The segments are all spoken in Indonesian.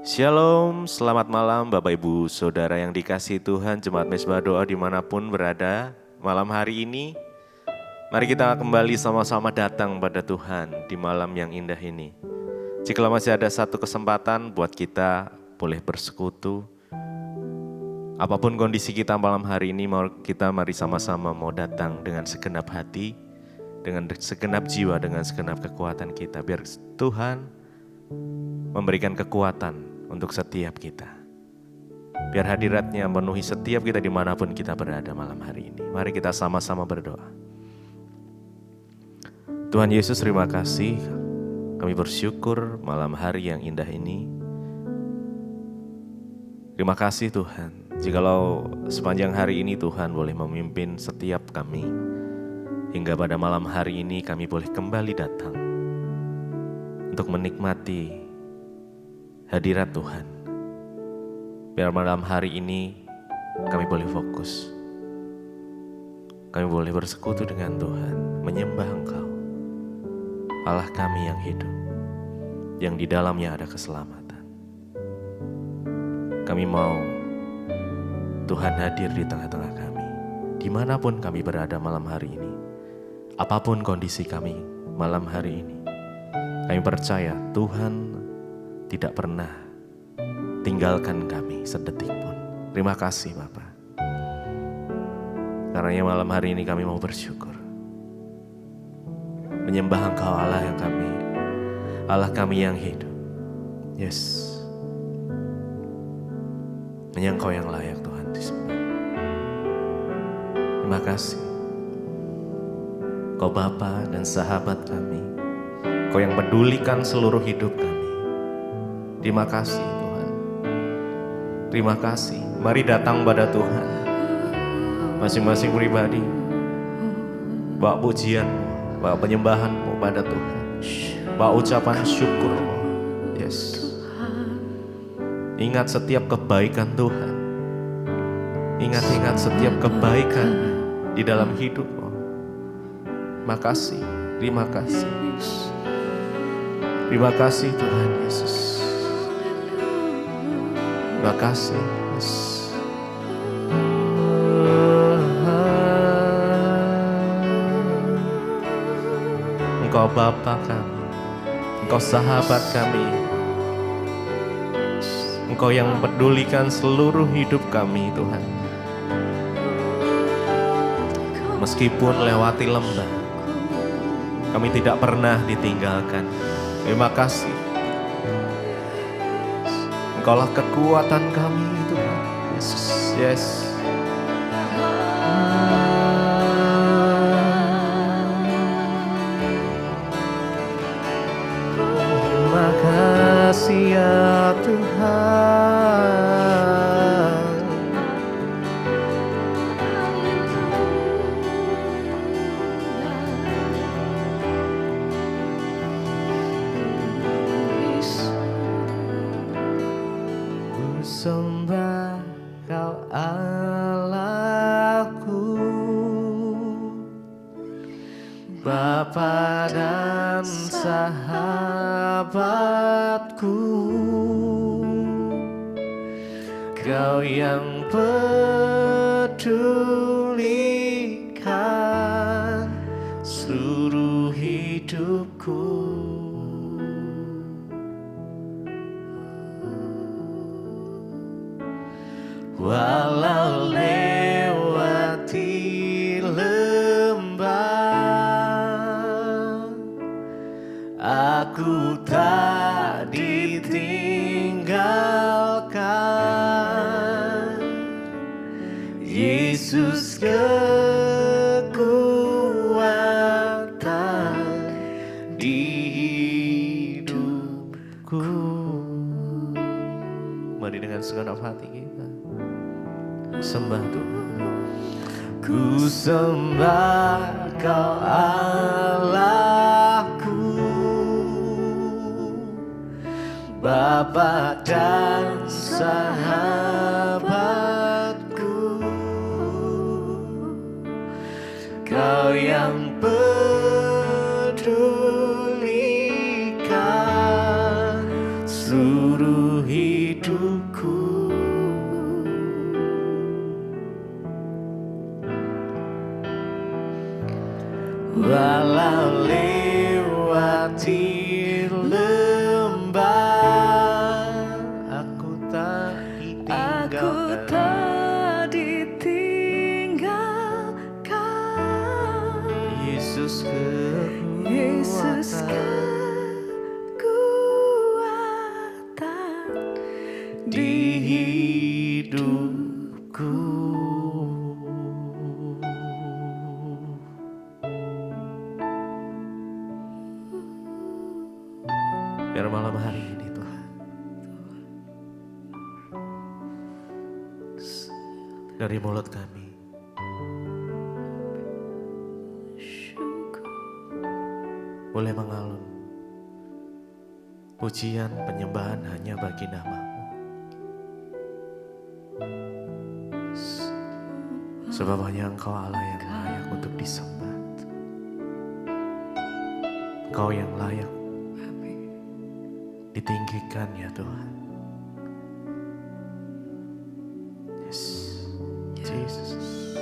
Shalom, selamat malam Bapak Ibu Saudara yang dikasihi Tuhan, Jemaat Mezbah Doa dimanapun berada. Malam hari ini, mari kita kembali sama-sama datang pada Tuhan di malam yang indah ini. Jika masih ada satu kesempatan buat kita boleh bersekutu, apapun kondisi kita malam hari ini, mari sama-sama mau datang dengan segenap hati, dengan segenap jiwa, dengan segenap kekuatan kita. Biar Tuhan memberikan kekuatan untuk setiap kita. Biar hadiratnya memenuhi setiap kita dimanapun kita berada malam hari ini. Mari kita sama-sama berdoa. Tuhan Yesus, terima kasih. Kami bersyukur malam hari yang indah ini. Terima kasih Tuhan. Jikalau sepanjang hari ini Tuhan boleh memimpin setiap kami. Hingga pada malam hari ini kami boleh kembali datang untuk menikmati hadirat Tuhan. Biar malam hari ini kami boleh fokus. Kami boleh bersekutu dengan Tuhan, menyembah Engkau, Allah kami yang hidup, yang di dalamnya ada keselamatan. Kami mau Tuhan hadir di tengah-tengah kami, dimanapun kami berada malam hari ini. Apapun kondisi kami malam hari ini, kami percaya Tuhan tidak pernah tinggalkan kami sedetik pun. Terima kasih Bapa. Karena malam hari ini kami mau bersyukur. Menyembah Engkau Allah kami yang hidup. Yes. Hanya Engkau yang layak Tuhan disembah. Terima kasih. Engkau Bapa dan sahabat kami. Engkau yang pedulikan seluruh hidup kami. Terima kasih Tuhan. Terima kasih. Mari datang pada Tuhan. Masing-masing pribadi. Bawa pujian-Mu, bawa penyembahan-Mu pada Tuhan. Bawa ucapan syukur-Mu. Yes. Ingat setiap kebaikan Tuhan. Ingat setiap kebaikan di dalam hidup-Mu. Makasih. Terima kasih. Terima kasih Tuhan Yesus. Terima kasih. Yes. Engkau Bapa kami, Engkau sahabat kami, Engkau yang mempedulikan seluruh hidup kami Tuhan. Meskipun lewati lembah, kami tidak pernah ditinggalkan. Terima kasih. Engkaulah kekuatan kami Tuhan Yesus. Yes. Terima kasih ya Tuhan. Sembah Kau Allahku, Bapa dan sahabatku, Kau yang pedulikan seluruh hidupku. Walau lewati lembah, aku tak ditinggalkan. Yesus kekuatan di hidupku. Mari dengan segenap hati kita sembah Tuhan. Ku sembah Kau Allahku, Bapa dan sahabatku, Kau yang pedulikan seluruh hidup. walau lewati lembah, aku tak ditinggalkan. Yesus kekuatan di hidupku. Biar malam hari ini Tuhan, dari mulut kami boleh mengalun pujian penyembahan hanya bagi nama-Mu. Sebab hanya Engkau Allah yang layak untuk disembah. Engkau yang layak ditinggikan ya Tuhan. Yes, Jesus.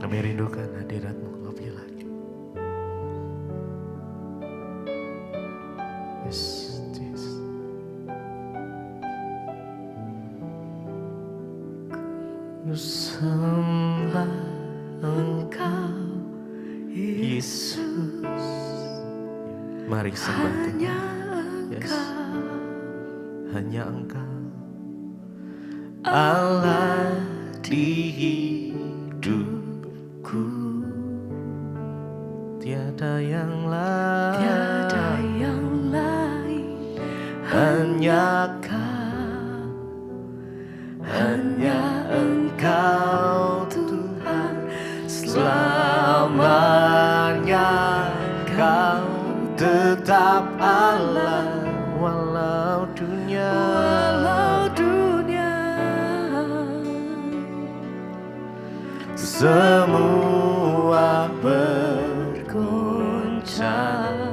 Kami rindukan hadirat-Mu lebih lagi. Yes, Jesus. Ku sembah Engkau, Yesus. Mari sembah Tuhan. Yes. Hanya Engkau Allah di hidupku. Tiada yang lain, hanya Kau, hanya Engkau Tuhan selamanya. Kau tetap Allah walau dunia semua bergoncang,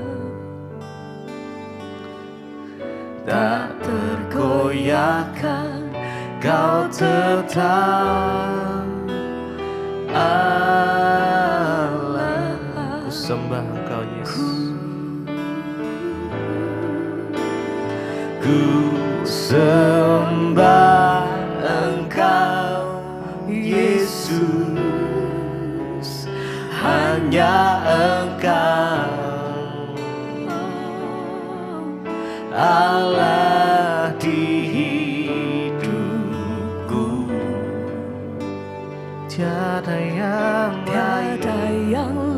tak tergoyahkan. Kau tetap Allah. Ku sembah Engkau Yesus. Ku sembah Engkau Yesus. Hanya Engkau Allah di hidupku. Tiada yang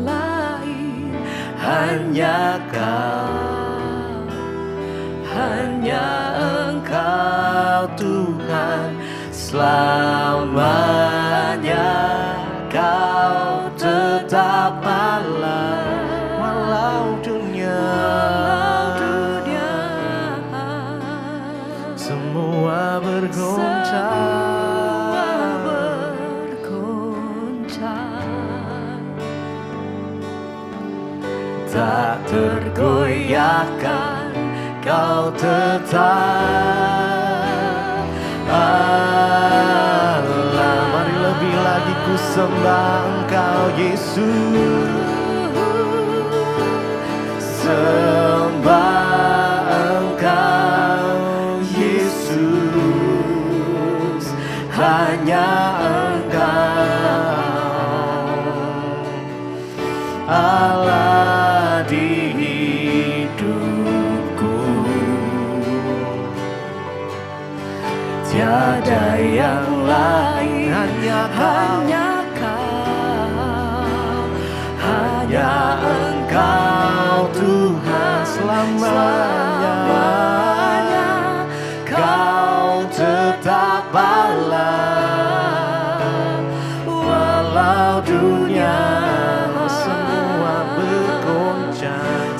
lain, hanya Kau, hanya Engkau Tuhan selamanya. Kau tetap Allah walau dunia semua bergoncang, tak tergoyahkan. Kau tetap Allah. Mari lebih lagi ku sembah Engkau Yesus. Sembah Engkau Yesus. Hanya Engkau Allah di hidupku. Tiada yang lain, hanya Kau, hanya Engkau Tuhan selamanya. Kau tetap Allah walau dunia semua bergoncang,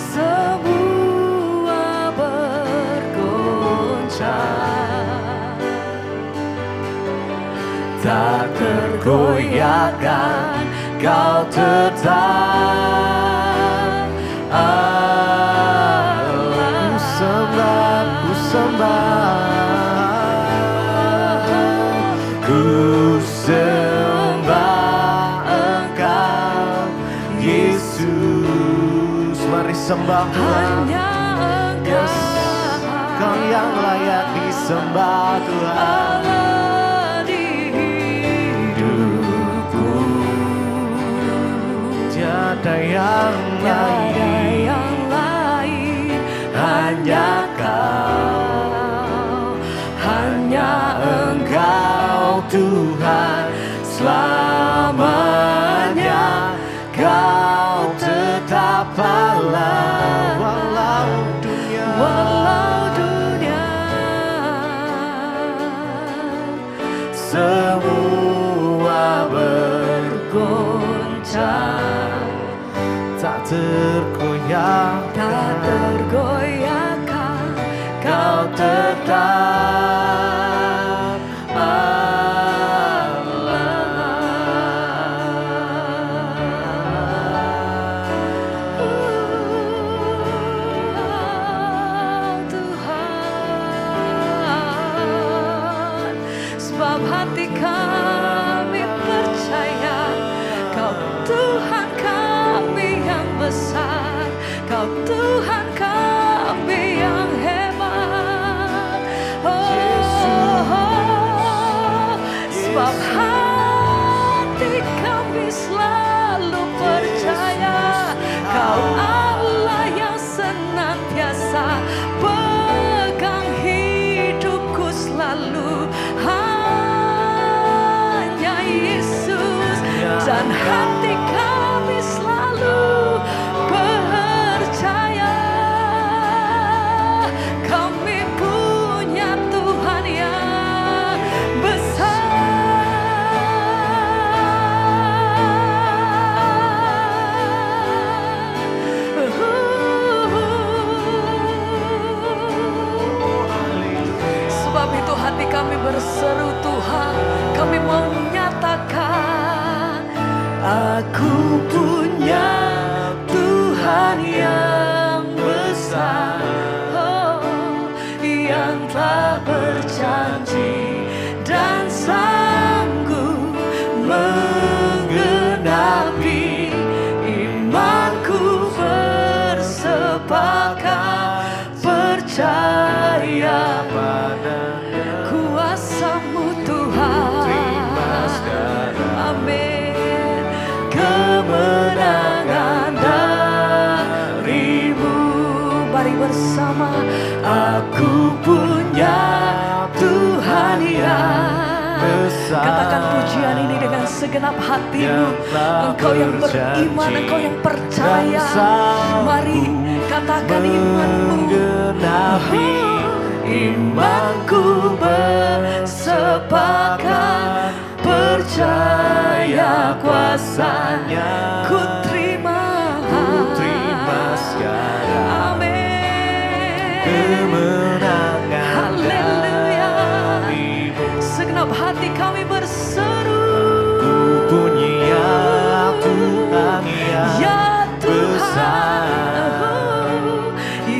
tak tergoyahkan. Kau tetap Allah. Ku sembah Engkau disembah Tuhan. Yes, Kau yang layak disembah Tuhan. Tiada yang lain, hanya Kau, hanya Engkau Tuhan selamanya. Kau tetap Allah walau dunia semua bergoncang, tak tergoyahkan, Kau tetap Tuhan. Sebab hati kami percaya Kau Tuhan kami yang besar, Kau Tuhan kami yang hebat. Sebab hati kami selalu percaya Kau Allah yang senantiasa pegang hidupku selalu, hanya Yesus. Dan hati kami selalu percaya kami punya Tuhan yang besar. Sebab itu hati kami berseru Tuhan, kami mau nyatakan, aku punya Tuhan yang besar, yang telah berjanji dan sanggup menggenapi imanku, bersepakat percaya pada kuasa-Mu Tuhan. Amin. Kemenangan dari-Mu. Mari bersama, aku punya Tuhan yang besar. Katakan pujian ini dengan segenap hatimu. Engkau yang beriman, engkau yang percaya. Mari katakan imanmu. Imanku bersepakat percaya kuasa-Nya. Ku terima sekarang. Amin. Kemenangan. Haleluya. Segenap hati kami berseru. Ku punya Tuhan yang besar,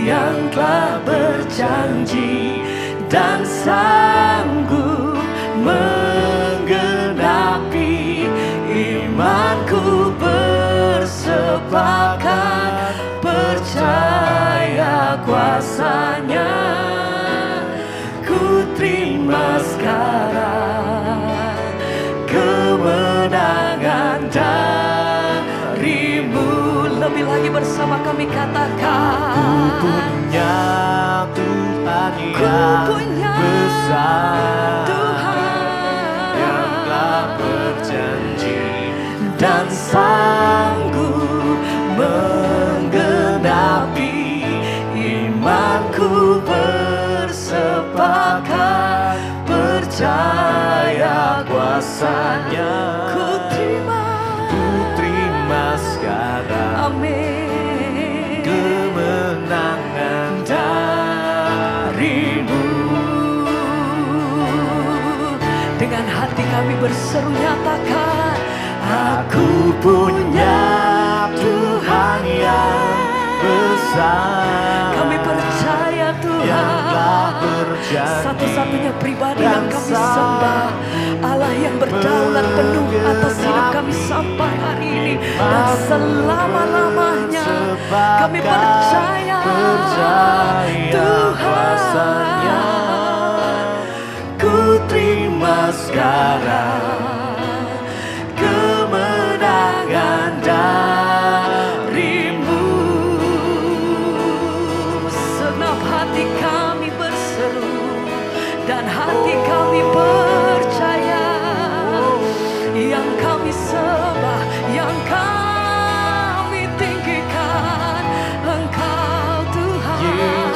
yang telah berjanji dan sanggup menggenapi imanku, bersepakat percaya kuasa-Nya. Ku terima sekarang kemenangan dari-Mu. Lebih lagi bersama kami katakan, ku punya Tuhan yang besar, Tuhan yang telah berjanji dan sanggup menggenapi imanku, bersepakat percaya kuasa-Nya. Ku terima sekarang. Amin. Kemenangan dari-Mu. Dengan hati kami berseru nyatakan, aku punya Tuhan yang besar. Kami percaya Tuhan, satu-satunya pribadi yang kami sembah, Allah yang berdaulat penuh atas hidup kami sampai hari ini dan selama-lamanya. Kami percaya Tuhan, kuasanya. Ku terima sekarang kemenangan darimu. senap hati kami berseru dan hati kami percaya. Yang kami sembah, yang kami tinggikan Engkau Tuhan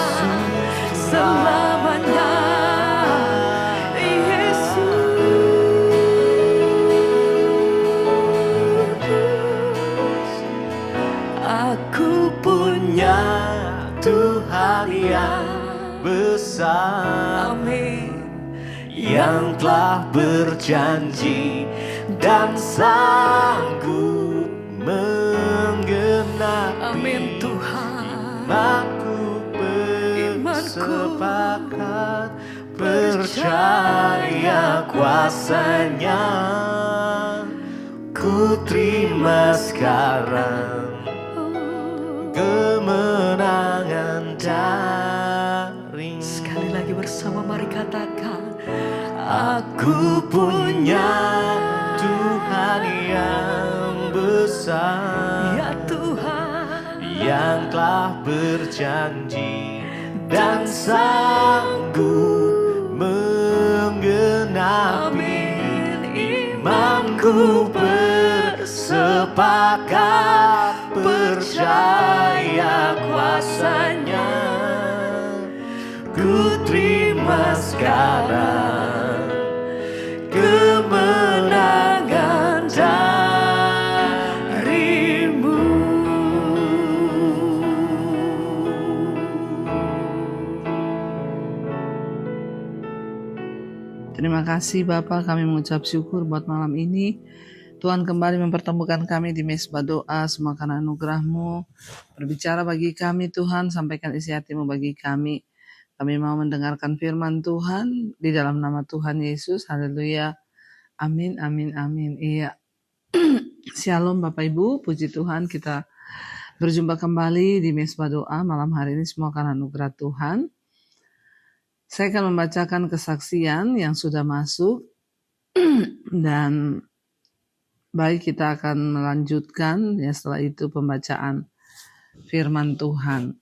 selamanya. Aku Punya Tuhan yang besar, amin, yang telah berjanji dan sanggup menggenapi. amin Tuhan. Imanku bersepakat percaya kuasanya. Ku terima sekarang kemenangan darimu. Sekali lagi bersama mari katakan, Aku punya Tuhan yang besar, ya Tuhan, yang telah berjanji dan sanggup menggenapi. Imanku bersepakat percaya kuasanya. Ku terima sekarang kemenangan darimu. Terima kasih Bapak, kami mengucap syukur buat malam ini. Tuhan kembali mempertemukan kami di mesbah doa, semua karena anugerah-Mu. Berbicara bagi kami Tuhan, sampaikan isi hati-Mu bagi kami. Kami mau mendengarkan firman Tuhan di dalam nama Tuhan Yesus. Haleluya. Amin, amin, amin. Iya. Shalom Bapak Ibu, puji Tuhan kita berjumpa kembali di mesbah doa malam hari ini, semua karena anugerah Tuhan. Saya akan membacakan kesaksian yang sudah masuk dan baik kita akan melanjutkan ya setelah itu pembacaan firman Tuhan.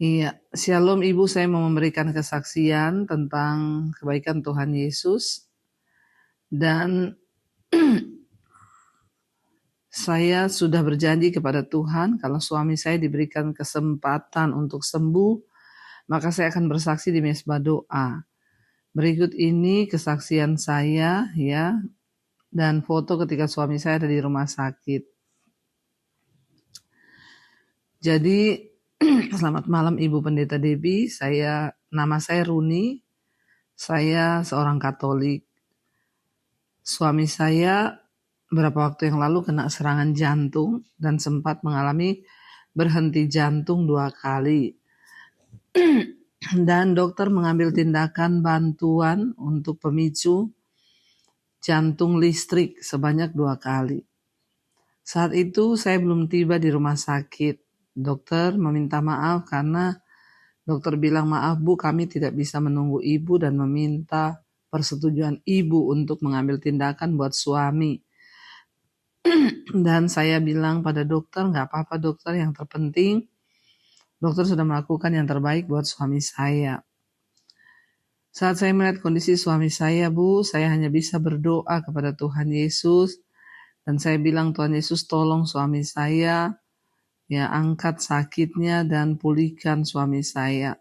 Iya, Shalom Ibu, saya mau memberikan kesaksian tentang kebaikan Tuhan Yesus dan saya sudah berjanji kepada Tuhan kalau suami saya diberikan kesempatan untuk sembuh, maka saya akan bersaksi di mesbah doa. Berikut ini kesaksian saya ya, dan foto ketika suami saya ada di rumah sakit. Jadi selamat malam Ibu Pendeta Debbie, nama saya Runi, saya seorang Katolik. Suami saya beberapa waktu yang lalu kena serangan jantung dan sempat mengalami berhenti jantung 2 kali. Dan dokter mengambil tindakan bantuan untuk pemicu jantung listrik sebanyak 2 kali. Saat itu saya belum tiba di rumah sakit. Dokter meminta maaf karena dokter bilang, maaf Bu, kami tidak bisa menunggu Ibu dan meminta persetujuan Ibu untuk mengambil tindakan buat suami. Dan saya bilang pada dokter, gak apa-apa dokter, yang terpenting dokter sudah melakukan yang terbaik buat suami saya. Saat saya melihat kondisi suami saya, Bu, saya hanya bisa berdoa kepada Tuhan Yesus. Dan saya bilang, Tuhan Yesus tolong suami saya, ya angkat sakitnya dan pulihkan suami saya.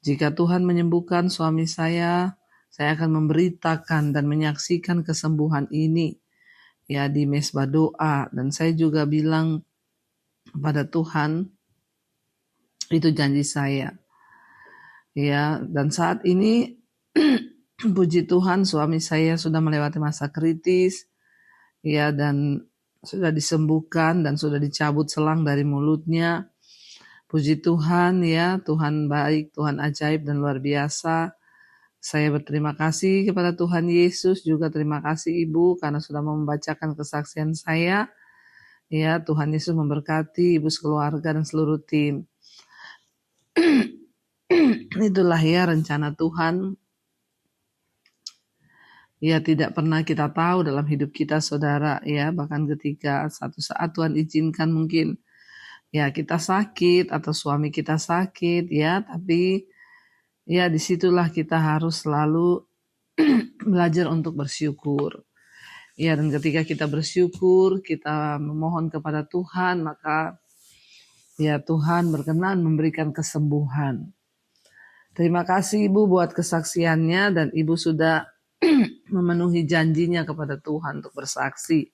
Jika Tuhan menyembuhkan suami saya akan memberitakan dan menyaksikan kesembuhan ini ya di mesbah doa. Dan saya juga bilang pada Tuhan, itu janji saya. Ya, dan saat ini puji Tuhan suami saya sudah melewati masa kritis. Ya, dan sudah disembuhkan dan sudah dicabut selang dari mulutnya. Puji Tuhan ya, Tuhan baik, Tuhan ajaib dan luar biasa. Saya berterima kasih kepada Tuhan Yesus, juga terima kasih Ibu karena sudah membacakan kesaksian saya. Ya, Tuhan Yesus memberkati ibu sekeluarga dan seluruh tim. Itulah ya rencana Tuhan. Ya, tidak pernah kita tahu dalam hidup kita, saudara. Ya, bahkan ketika satu saat Tuhan izinkan mungkin ya kita sakit atau suami kita sakit, ya, tapi ya disitulah kita harus selalu belajar untuk bersyukur. Ya, dan ketika kita bersyukur, kita memohon kepada Tuhan, maka ya Tuhan berkenan memberikan kesembuhan. Terima kasih Ibu buat kesaksiannya, dan Ibu sudah memenuhi janjinya kepada Tuhan untuk bersaksi.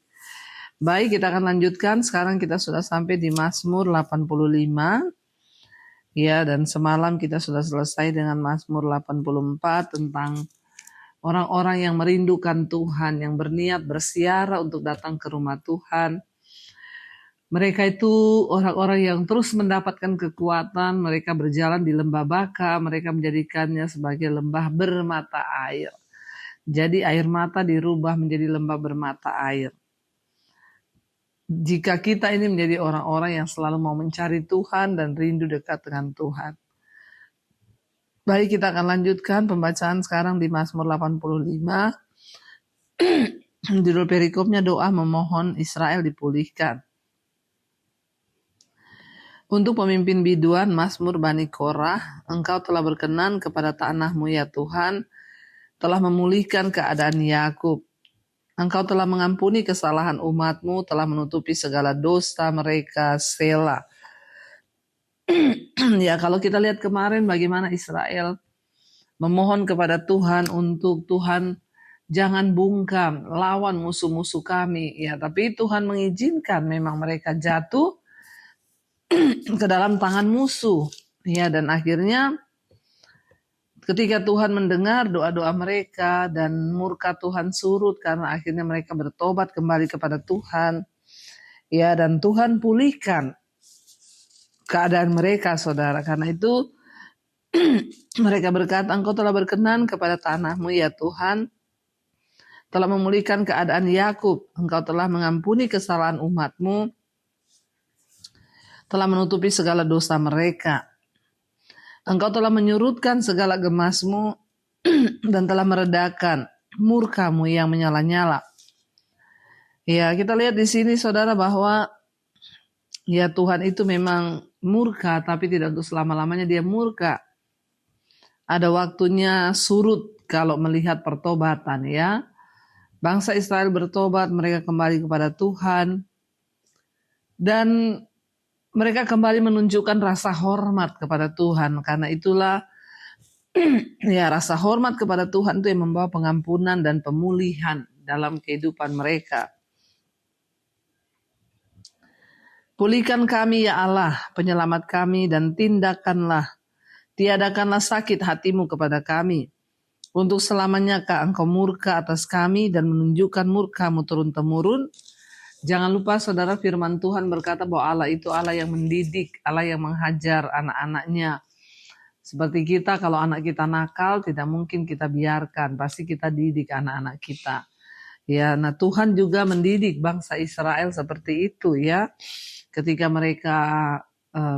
Baik, kita akan lanjutkan. Sekarang kita sudah sampai di Mazmur 85. Ya, dan semalam kita sudah selesai dengan Mazmur 84 tentang orang-orang yang merindukan Tuhan, yang berniat bersiara untuk datang ke rumah Tuhan. Mereka itu orang-orang yang terus mendapatkan kekuatan, mereka berjalan di lembah baka, mereka menjadikannya sebagai lembah bermata air. Jadi air mata dirubah menjadi lembah bermata air. Jika kita ini menjadi orang-orang yang selalu mau mencari Tuhan dan rindu dekat dengan Tuhan. Baik, kita akan lanjutkan pembacaan sekarang di Mazmur 85. Judul perikopnya doa memohon Israel dipulihkan. Untuk pemimpin biduan Mazmur Bani Korah, Engkau telah berkenan kepada tanah-Mu ya Tuhan, telah memulihkan keadaan Yakub. Engkau telah mengampuni kesalahan umat-Mu, telah menutupi segala dosa mereka, Selah. Ya, kalau kita lihat kemarin bagaimana Israel memohon kepada Tuhan untuk Tuhan jangan bungkam, lawan musuh-musuh kami. Ya, tapi Tuhan mengizinkan memang mereka jatuh ke dalam tangan musuh. Ya, dan akhirnya ketika Tuhan mendengar doa-doa mereka dan murka Tuhan surut karena akhirnya mereka bertobat kembali kepada Tuhan. Ya, dan Tuhan pulihkan keadaan mereka, saudara. Karena itu mereka berkata, Engkau telah berkenan kepada tanah-Mu ya Tuhan, telah memulihkan keadaan Yakub. Engkau telah mengampuni kesalahan umat-Mu, telah menutupi segala dosa mereka. Engkau telah menyurutkan segala gemas-Mu dan telah meredakan murka-Mu yang menyala-nyala. Ya, kita lihat di sini saudara bahwa ya Tuhan itu memang murka, tapi tidak untuk selama-lamanya dia murka. Ada waktunya surut kalau melihat pertobatan ya. Bangsa Israel bertobat, mereka kembali kepada Tuhan. Dan mereka kembali menunjukkan rasa hormat kepada Tuhan. Karena itulah ya rasa hormat kepada Tuhan itu yang membawa pengampunan dan pemulihan dalam kehidupan mereka. Pulihkan kami ya Allah, penyelamat kami, dan tiadakanlah sakit hati-Mu kepada kami. Untuk selamanya Engkau murka atas kami dan menunjukkan murka-Mu turun-temurun. Jangan lupa saudara, firman Tuhan berkata bahwa Allah itu Allah yang mendidik, Allah yang menghajar anak-anaknya. Seperti kita, kalau anak kita nakal tidak mungkin kita biarkan, pasti kita didik anak-anak kita. Ya, nah Tuhan juga mendidik bangsa Israel seperti itu ya. Ketika mereka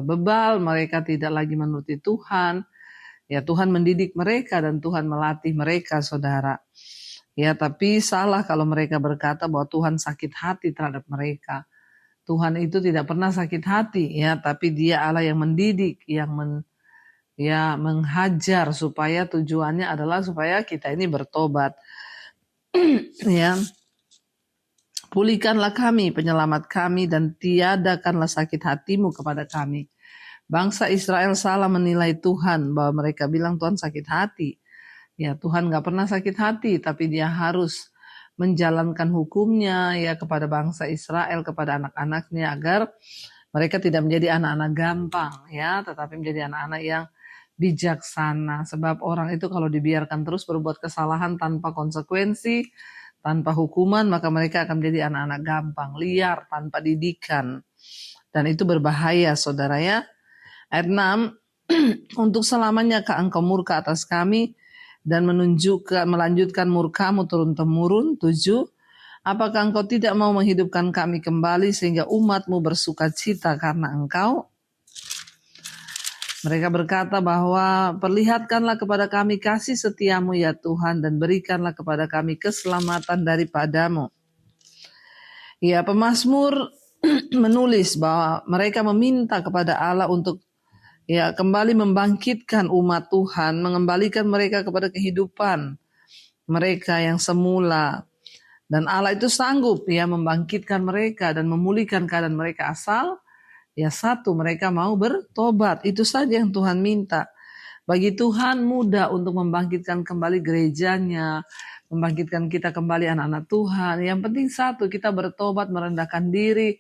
bebal, mereka tidak lagi menuruti Tuhan. Ya, Tuhan mendidik mereka dan Tuhan melatih mereka, saudara. Ya, tapi salah kalau mereka berkata bahwa Tuhan sakit hati terhadap mereka. Tuhan itu tidak pernah sakit hati, ya, tapi Dia Allah yang mendidik, yang menghajar supaya tujuannya adalah supaya kita ini bertobat. Ya. Pulihkanlah kami, penyelamat kami, dan tiadakanlah sakit hati-Mu kepada kami. Bangsa Israel salah menilai Tuhan, bahwa mereka bilang Tuhan sakit hati. Ya, Tuhan gak pernah sakit hati, tapi Dia harus menjalankan hukumnya ya kepada bangsa Israel, kepada anak-anaknya, agar mereka tidak menjadi anak-anak gampang, ya, tetapi menjadi anak-anak yang bijaksana. Sebab orang itu kalau dibiarkan terus berbuat kesalahan tanpa konsekuensi, tanpa hukuman, maka mereka akan menjadi anak-anak gampang, liar, tanpa didikan. Dan itu berbahaya, saudara ya. Ayat 6, untuk selamanya Engkau murka atas kami dan melanjutkan murka-Mu turun-temurun. 7, Apakah Engkau tidak mau menghidupkan kami kembali sehingga umat-Mu bersuka cita karena Engkau? Mereka berkata bahwa perlihatkanlah kepada kami kasih setia-Mu ya Tuhan, dan berikanlah kepada kami keselamatan daripada-Mu. Ya, pemazmur menulis bahwa mereka meminta kepada Allah untuk kembali membangkitkan umat Tuhan, mengembalikan mereka kepada kehidupan mereka yang semula. Dan Allah itu sanggup membangkitkan mereka dan memulihkan keadaan mereka asal satu, mereka mau bertobat. Itu saja yang Tuhan minta. Bagi Tuhan mudah untuk membangkitkan kembali gerejanya, membangkitkan kita kembali anak-anak Tuhan. Yang penting satu, kita bertobat, merendahkan diri,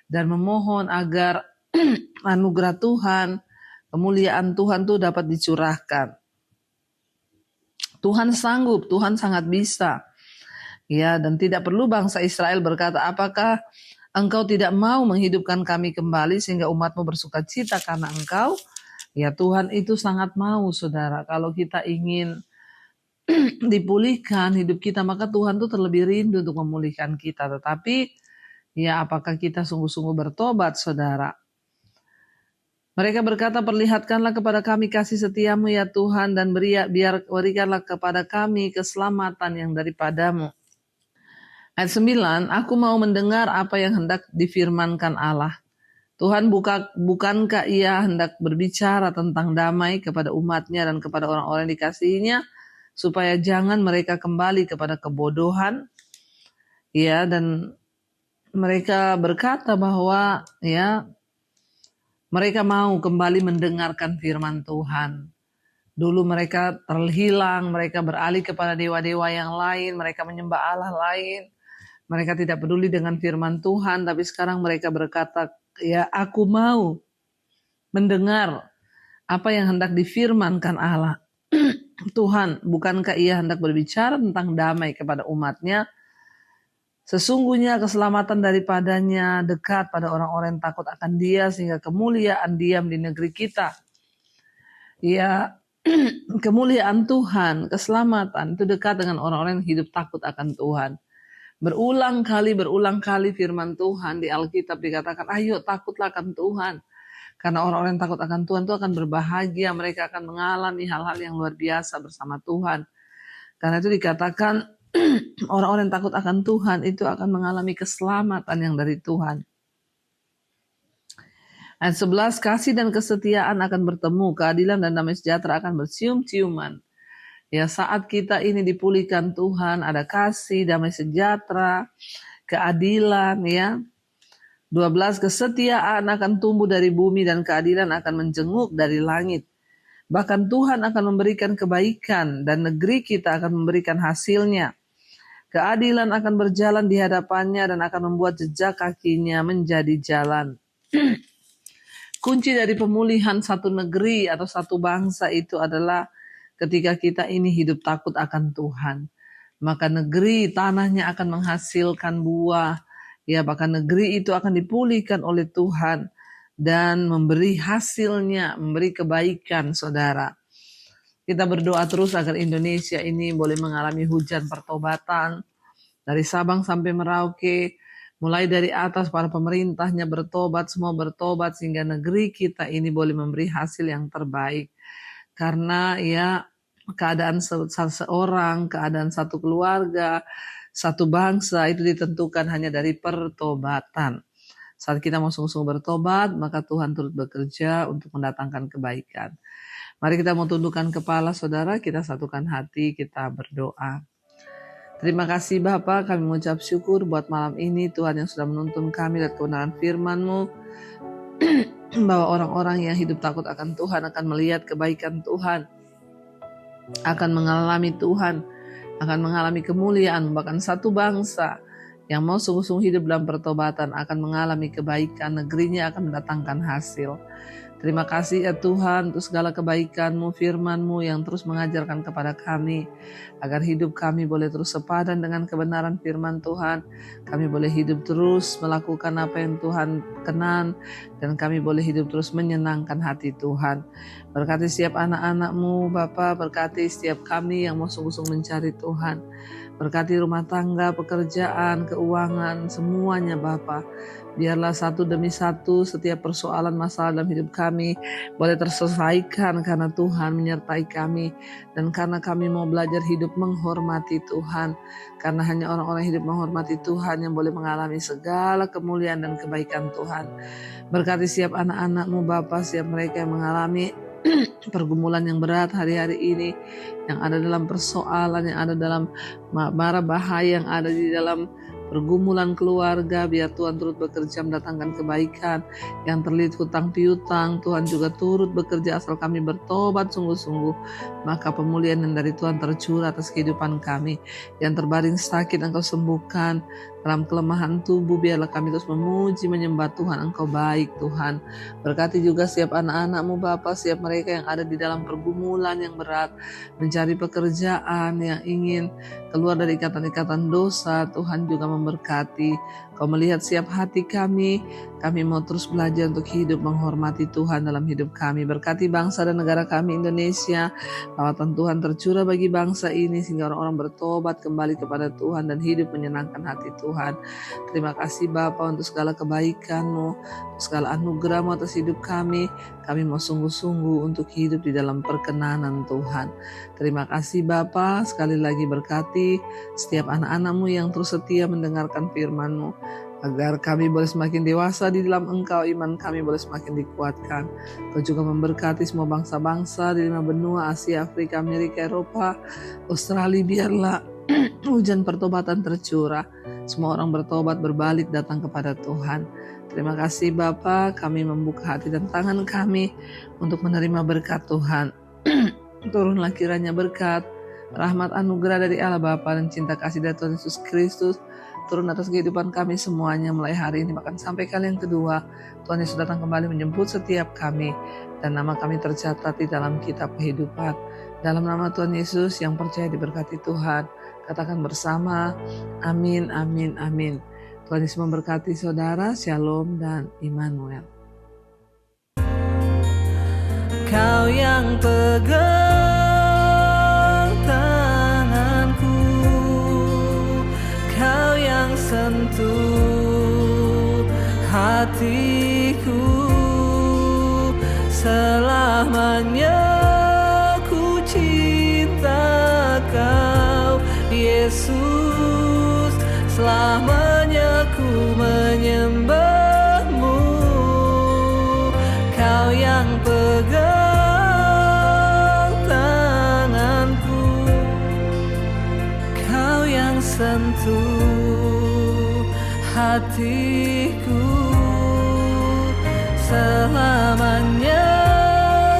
dan memohon agar anugerah Tuhan, kemuliaan Tuhan itu dapat dicurahkan. Tuhan sanggup, Tuhan sangat bisa. Dan tidak perlu bangsa Israel berkata, apakah Engkau tidak mau menghidupkan kami kembali sehingga umat-Mu bersuka cita karena Engkau? Ya, Tuhan itu sangat mau, saudara. Kalau kita ingin dipulihkan hidup kita, maka Tuhan itu terlebih rindu untuk memulihkan kita. Tetapi apakah kita sungguh-sungguh bertobat, saudara? Mereka berkata, perlihatkanlah kepada kami kasih setia-Mu ya Tuhan, dan berikanlah kepada kami keselamatan yang daripada-Mu. Ayat 9, aku mau mendengar apa yang hendak difirmankan Allah. Tuhan, bukankah Ia hendak berbicara tentang damai kepada umat-Nya dan kepada orang-orang yang dikasihi-Nya, supaya jangan mereka kembali kepada kebodohan? Dan mereka berkata bahwa mereka mau kembali mendengarkan firman Tuhan. Dulu mereka terhilang, mereka beralih kepada dewa-dewa yang lain, mereka menyembah Allah lain. Mereka tidak peduli dengan firman Tuhan, tapi sekarang mereka berkata, aku mau mendengar apa yang hendak difirmankan Allah. Tuhan, bukankah Ia hendak berbicara tentang damai kepada umat-Nya? Sesungguhnya keselamatan daripadanya dekat pada orang-orang yang takut akan Dia, sehingga kemuliaan diam di negeri kita. Kemuliaan Tuhan, keselamatan itu dekat dengan orang-orang yang hidup takut akan Tuhan. Berulang kali firman Tuhan di Alkitab dikatakan, ayo takutlah akan Tuhan. Karena orang-orang yang takut akan Tuhan itu akan berbahagia, mereka akan mengalami hal-hal yang luar biasa bersama Tuhan. Karena itu dikatakan orang-orang yang takut akan Tuhan itu akan mengalami keselamatan yang dari Tuhan. Ayat 11, kasih dan kesetiaan akan bertemu, keadilan dan damai sejahtera akan bercium-ciuman. Saat kita ini dipulihkan Tuhan, ada kasih, damai sejahtera, keadilan. 12, kesetiaan akan tumbuh dari bumi dan keadilan akan menjenguk dari langit. Bahkan Tuhan akan memberikan kebaikan dan negeri kita akan memberikan hasilnya. Keadilan akan berjalan di hadapannya dan akan membuat jejak kakinya menjadi jalan. Kunci dari pemulihan satu negeri atau satu bangsa itu adalah ketika kita ini hidup takut akan Tuhan. Maka negeri, tanahnya akan menghasilkan buah. Bahkan negeri itu akan dipulihkan oleh Tuhan dan memberi hasilnya, memberi kebaikan, saudara. Kita berdoa terus agar Indonesia ini boleh mengalami hujan pertobatan. Dari Sabang sampai Merauke, mulai dari atas para pemerintahnya bertobat, semua bertobat sehingga negeri kita ini boleh memberi hasil yang terbaik. Karena keadaan seseorang, keadaan satu keluarga, satu bangsa itu ditentukan hanya dari pertobatan. Saat kita mau sungguh-sungguh bertobat, maka Tuhan turut bekerja untuk mendatangkan kebaikan. Mari kita mau tundukkan kepala, saudara, kita satukan hati, kita berdoa. Terima kasih Bapa, kami mengucap syukur buat malam ini Tuhan yang sudah menuntun kami dan kebenaran firman-Mu. Bahwa orang-orang yang hidup takut akan Tuhan akan melihat kebaikan Tuhan, akan mengalami Tuhan, akan mengalami kemuliaan. Bahkan satu bangsa yang mau sungguh-sungguh hidup dalam pertobatan akan mengalami kebaikan, negerinya akan mendatangkan hasil. Terima kasih ya Tuhan untuk segala kebaikan-Mu, firman-Mu yang terus mengajarkan kepada kami, agar hidup kami boleh terus sepadan dengan kebenaran firman Tuhan. Kami boleh hidup terus melakukan apa yang Tuhan kenan, dan kami boleh hidup terus menyenangkan hati Tuhan. Berkati setiap anak-anak-Mu Bapa, berkati setiap kami yang mau sungguh-sungguh mencari Tuhan. Berkati rumah tangga, pekerjaan, keuangan, semuanya Bapa. Biarlah satu demi satu setiap persoalan masalah dalam hidup kami boleh terselesaikan karena Tuhan menyertai kami. Dan karena kami mau belajar hidup menghormati Tuhan. Karena hanya orang-orang hidup menghormati Tuhan yang boleh mengalami segala kemuliaan dan kebaikan Tuhan. Berkati setiap anak-anak-Mu Bapa, setiap mereka yang mengalami pergumulan yang berat hari-hari ini, yang ada dalam persoalan, yang ada dalam mara bahaya, yang ada di dalam pergumulan keluarga. Biar Tuhan turut bekerja mendatangkan kebaikan. Yang terlilit hutang piutang, Tuhan juga turut bekerja asal kami bertobat sungguh-sungguh. Maka pemulihan yang dari Tuhan tercurah atas kehidupan kami. Yang terbaring sakit Engkau sembuhkan. Dalam kelemahan tubuh biarlah kami terus memuji menyembah Tuhan. Engkau baik Tuhan. Berkati juga setiap anak-anak-Mu Bapa, setiap mereka yang ada di dalam pergumulan yang berat, mencari pekerjaan, yang ingin keluar dari ikatan-ikatan dosa. Tuhan juga memberkati. Kau melihat setiap hati kami mau terus belajar untuk hidup menghormati Tuhan dalam hidup kami. Berkati bangsa dan negara kami Indonesia. Lawatan Tuhan tercurah bagi bangsa ini sehingga orang-orang bertobat kembali kepada Tuhan dan hidup menyenangkan hati Tuhan. Terima kasih Bapa untuk segala kebaikan-Mu, untuk segala anugerah-Mu atas hidup kami. Kami mau sungguh-sungguh untuk hidup di dalam perkenanan Tuhan. Terima kasih Bapa, sekali lagi berkati setiap anak-anak-Mu yang terus setia mendengarkan firman-Mu. Agar kami boleh semakin dewasa di dalam Engkau, iman kami boleh semakin dikuatkan. Kau juga memberkati semua bangsa-bangsa di 5 benua, Asia, Afrika, Amerika, Eropa, Australia. Biarlah hujan pertobatan tercurah. Semua orang bertobat, berbalik, datang kepada Tuhan. Terima kasih Bapa, kami membuka hati dan tangan kami untuk menerima berkat Tuhan. Turunlah kiranya berkat, rahmat anugerah dari Allah Bapa dan cinta kasih dari Tuhan Yesus Kristus turun atas kehidupan kami semuanya mulai hari ini bahkan sampai kali yang kedua. Tuhan Yesus datang kembali menjemput setiap kami dan nama kami tercatat di dalam kitab kehidupan. Dalam nama Tuhan Yesus yang percaya diberkati Tuhan, katakan bersama, amin, amin, amin. Tuhan Yesus memberkati saudara, shalom dan Immanuel. Kau yang pegang tanganku, Kau yang sentuh hatiku, selamanya ku cinta Kau Yesus, selamanya ku menyembah-Mu. Kau yang pegang tanganku, Kau yang sentuh hatiku, selamanya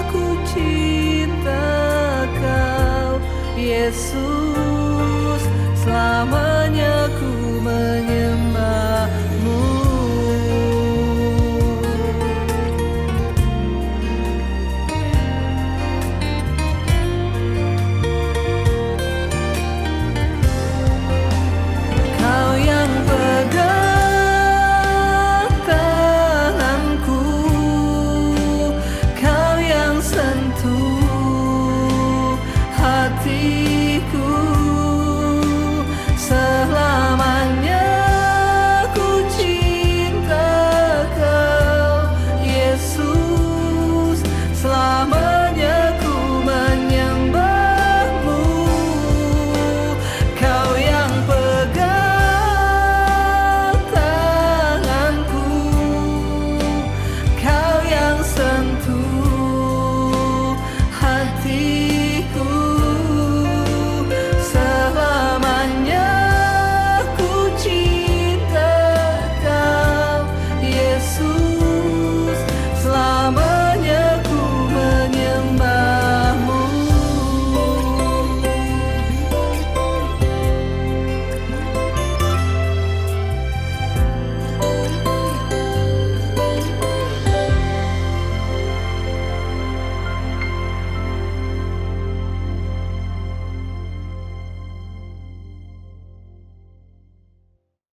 ku cinta Kau Yesus, selamanya ku